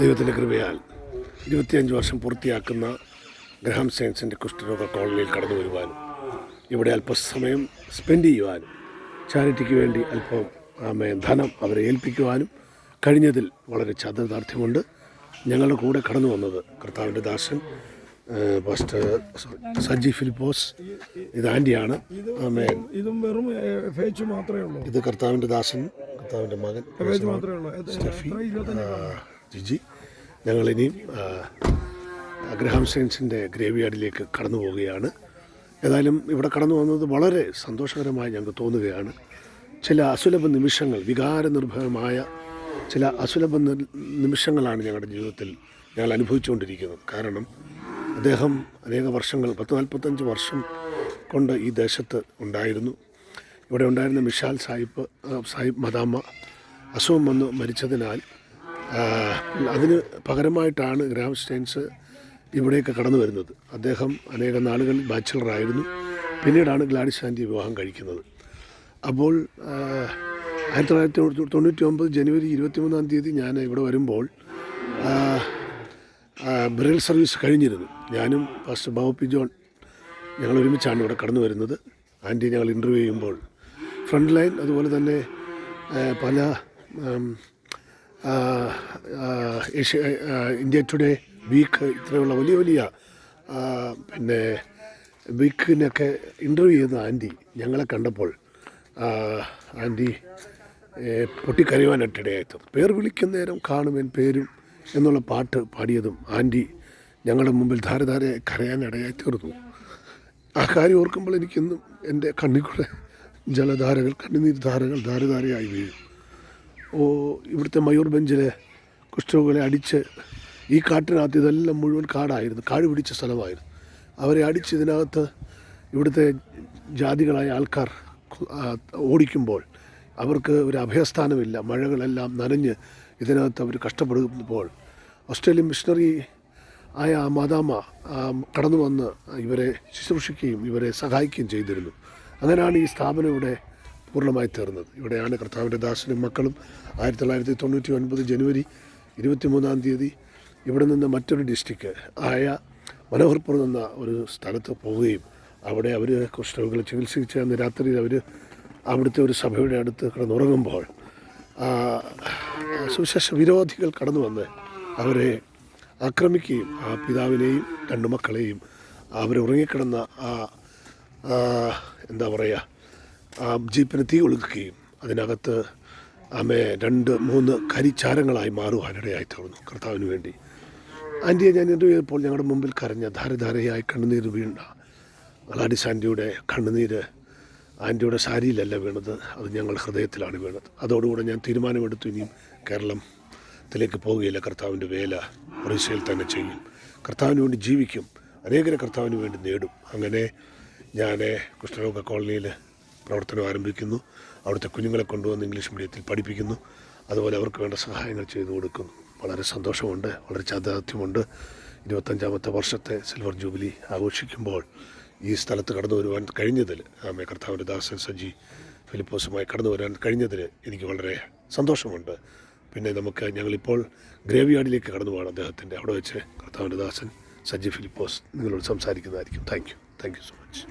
ദൈവത്തിൻ്റെ കൃപയാൽ 25 വർഷം പൂർത്തിയാക്കുന്ന ഗ്രഹാം സയൻസിൻ്റെ കുഷ്ഠരോഗ കോളനിയിൽ കടന്നു വരുവാനും ഇവിടെ അല്പസമയം സ്പെൻഡ് ചെയ്യുവാനും ചാരിറ്റിക്ക് വേണ്ടി അല്പം ധനം അവരെ ഏൽപ്പിക്കുവാനും കഴിഞ്ഞതിൽ വളരെ ചാരിതാർത്ഥ്യമുണ്ട്. ഞങ്ങളുടെ കൂടെ കടന്നു വന്നത് കർത്താവിൻ്റെ ദാസൻ പാസ്റ്റർ സജി ഫിലിപ്പോസ്. ഇത് ആൻറ്റിയാണ്. ഇതും വെറും മാത്രമേ ഉള്ളൂ. ഇത് കർത്താവിൻ്റെ ദാസൻ, കർത്താവിൻ്റെ മകൻ സ്റ്റെഫി, ജിജി. ഞങ്ങളിനിയും ഗ്രഹാം സയൻസിൻ്റെ ഗ്രേവ് യാർഡിലേക്ക് കടന്നു പോവുകയാണ്. ഏതായാലും ഇവിടെ കടന്നു വന്നത് വളരെ സന്തോഷകരമായി ഞങ്ങൾക്ക് തോന്നുകയാണ്. ചില അസുലഭ നിമിഷങ്ങൾ, വികാരനിർഭരമായ ചില അസുലഭ നിമിഷങ്ങളാണ് ഞങ്ങളുടെ ജീവിതത്തിൽ ഞങ്ങൾ അനുഭവിച്ചുകൊണ്ടിരിക്കുന്നത്. കാരണം അദ്ദേഹം അനേക വർഷങ്ങൾ 40-45 വർഷം കൊണ്ട് ഈ ദേശത്ത് ഉണ്ടായിരുന്നു. ഇവിടെ ഉണ്ടായിരുന്ന മിഷാൽ സാഹിബ് മദാമ്മ അസുഖം വന്ന് മരിച്ചതിനാൽ അതിന് പകരമായിട്ടാണ് ഗ്രഹാം സയൻസ് ഇവിടേക്ക് കടന്നു വരുന്നത്. അദ്ദേഹം അനേക നാളുകൾ ബാച്ചിലറായിരുന്നു. പിന്നീടാണ് ഗ്ലാഡിസ് ആൻറ്റി വിവാഹം കഴിക്കുന്നത്. അപ്പോൾ 1999 ജനുവരി 23 ഞാൻ ഇവിടെ വരുമ്പോൾ ബ്രൈൽ സർവീസ് കഴിഞ്ഞിരുന്നു. ഞാനും പാസ്റ്റർ ബാബു പി ജോൺ ഞങ്ങൾ ഒരുമിച്ചാണ് ഇവിടെ കടന്നു വരുന്നത്. ആൻറ്റി ഞങ്ങൾ ഇൻ്റർവ്യൂ ചെയ്യുമ്പോൾ ഫ്രണ്ട് ലൈൻ, അതുപോലെ തന്നെ പല ഇന്ത്യ ടുഡേ വീക്ക്, ഇത്രയുള്ള വലിയ വലിയ വീക്കിനൊക്കെ ഇൻ്റർവ്യൂ ചെയ്യുന്ന ആൻറ്റി ഞങ്ങളെ കണ്ടപ്പോൾ ആൻറ്റി പൊട്ടിക്കരയുവാനായിട്ടിടയായിത്തീർന്നു. പേർ വിളിക്കുന്ന നേരം കാണുമെൻ പേരും എന്നുള്ള പാട്ട് പാടിയതും ആൻറ്റി ഞങ്ങളുടെ മുമ്പിൽ ധാരധാരയായി കരയാനിടയായിത്തീർന്നു. ആ കാര്യം ഓർക്കുമ്പോൾ എനിക്കിന്നും എൻ്റെ കണ്ണിക്കൂടെ ജലധാരകൾ, കണ്ണുനീർ ധാരകൾ ധാരധാരയായി വീഴും. ഇവിടുത്തെ മയൂർ ബെഞ്ചിലെ കുഷ്ഠരോഗികളെ അടിച്ച്, ഈ കാട്ടിനകത്ത് ഇതെല്ലാം മുഴുവൻ കാടായിരുന്നു, കാട് പിടിച്ച സ്ഥലമായിരുന്നു. അവരെ അടിച്ച് ഇതിനകത്ത് ഇവിടുത്തെ ജാതികളായ ആൾക്കാർ ഓടിക്കുമ്പോൾ അവർക്ക് ഒരു അഭയസ്ഥാനമില്ല. മഴകളെല്ലാം നനഞ്ഞ് ഇതിനകത്ത് അവർ കഷ്ടപ്പെടുമ്പോൾ ഓസ്ട്രേലിയൻ മിഷണറി ആയ മാതാമ്മ കടന്നു വന്ന് ഇവരെ ശുശ്രൂഷിക്കുകയും ഇവരെ സഹായിക്കുകയും ചെയ്തിരുന്നു. അങ്ങനെയാണ് ഈ സ്ഥാപനം ഇവിടെ പൂർണ്ണമായി തീർന്നത്. ഇവിടെയാണ് കർത്താവിൻ്റെ ദാസനും മക്കളും 1999 ജനുവരി 23 ഇവിടെ നിന്ന് മറ്റൊരു ഡിസ്ട്രിക്റ്റ് ആയ മനോഹർപൂർ എന്ന ഒരു സ്ഥലത്ത് പോവുകയും അവിടെ അവർ കുഷ്ഠരോഗികളെ ചികിത്സിച്ച് അന്ന് രാത്രിയിൽ അവർ അവിടുത്തെ ഒരു സഭയുടെ അടുത്ത് കിടന്നുറങ്ങുമ്പോൾ സുവിശേഷ വിരോധികൾ കടന്നു വന്ന് അവരെ ആക്രമിക്കുകയും ആ പിതാവിനെയും 2 മക്കളെയും അവരുറങ്ങിക്കിടന്ന ജീപ്പിന് തീ കൊളുക്കുകയും അതിനകത്ത് 2-3 കരിച്ചാരങ്ങളായി മാറുവാനിടയായി തീർന്നു. കർത്താവിന് വേണ്ടി ആൻറ്റിയെ ഞാൻ ഇൻ്റർവ്യൂ ചെയ്തപ്പോൾ ഞങ്ങളുടെ മുമ്പിൽ കരഞ്ഞ ധാരധാരയായി കണ്ണുനീര് വീണ ഗ്ലാഡിസ് ആൻറ്റിയുടെ കണ്ണുനീര് ആൻറ്റിയുടെ സാരിയിലല്ല വീണത്, അത് ഞങ്ങളുടെ ഹൃദയത്തിലാണ് വീണത്. അതോടുകൂടെ ഞാൻ തീരുമാനമെടുത്തു, ഇനിയും കേരളത്തിലേക്ക് പോവുകയില്ല. കർത്താവിൻ്റെ വേല ഒറീസയിൽ തന്നെ ചെയ്യും, കർത്താവിന് വേണ്ടി ജീവിക്കും, അനേകരെ കർത്താവിന് വേണ്ടി നേടും. അങ്ങനെ ഞാൻ കുഷ്ഠരോഗ കോളനിയിൽ പ്രവർത്തനം ആരംഭിക്കുന്നു. അവിടുത്തെ കുഞ്ഞുങ്ങളെ കൊണ്ടുവന്ന് ഇംഗ്ലീഷ് മീഡിയത്തിൽ പഠിപ്പിക്കുന്നു. അതുപോലെ അവർക്ക് വേണ്ട സഹായങ്ങൾ ചെയ്തു കൊടുക്കുന്നു. വളരെ സന്തോഷമുണ്ട്, വളരെ ചാരിതാർത്ഥ്യമുണ്ട്. 25ാമത്തെ വർഷത്തെ സിൽവർ ജൂബിലി ആഘോഷിക്കുമ്പോൾ ഈ സ്ഥലത്ത് കടന്നു വരുവാൻ കഴിഞ്ഞതിൽ, കർത്താവിൻ്റെ ദാസൻ സജി ഫിലിപ്പോസുമായി കടന്നു വരാൻ കഴിഞ്ഞതിൽ എനിക്ക് വളരെ സന്തോഷമുണ്ട്. പിന്നെ ഞങ്ങളിപ്പോൾ ഗ്രേവ് യാർഡിലേക്ക് കടന്നു പോകണം അദ്ദേഹത്തിൻ്റെ. അവിടെ വെച്ച് കർത്താവിൻ്റെ ദാസൻ സജി ഫിലിപ്പോസ് നിങ്ങളോട് സംസാരിക്കുന്നതായിരിക്കും. Thank you so much.